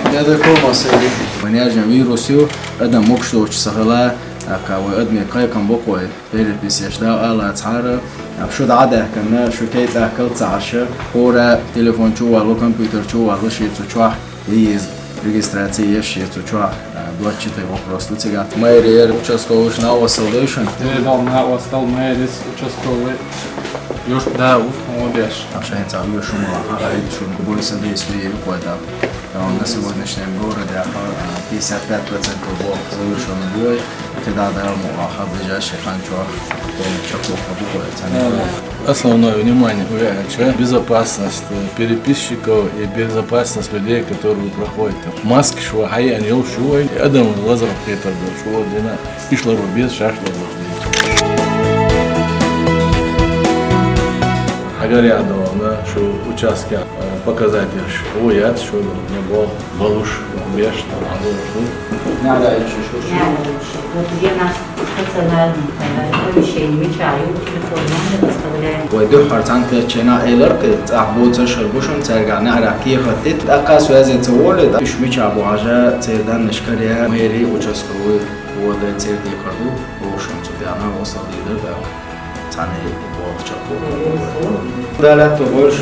هذا كل مصيري من يرجع فيروسيو أدم مكشوش سهلا كاوي أدمي قاي كم بقوي غير بس يشدا الله تعالى بشو عادة كنا شو كيت أكل تعشى ورا تليفون شو ولا كمبيوتر شو ولا شيء شو هي регистрация شيء شو دوتشي تبغى просто تيجات مايرير участковый на وصلوشن Передал на остал Мэрис участковый. Już dał, молодец. عشان تعملوا شو هاي شو نقول سديس في وقتها на сегодняшнем городе 55% был завершен бой. Когда дал муаха ближайший ханчуах, Основное внимание уделяется безопасность переписчиков и безопасность людей, которые проходят. Маски шо, хай они шо, адам лазер петр шо, дина, ишла рубез, шашла рубез. Говорят, да, что участки показать, что я, что не был, балуш, беш, там, надо еще что. Вот где наш стационарный помещение, чаю, телефон, мы доставляем. ويدو حرتان كتشنا إيلر كتعبوت شربوشون ترجعنا عراقية خطيت أقاس وزن تولد إيش ميشابو حاجة تردان نشكريا ميري وجسكوي وده تردي كردو وشون تبيعنا وصل لده تاني يبغى تشكو. ده لا تقولش.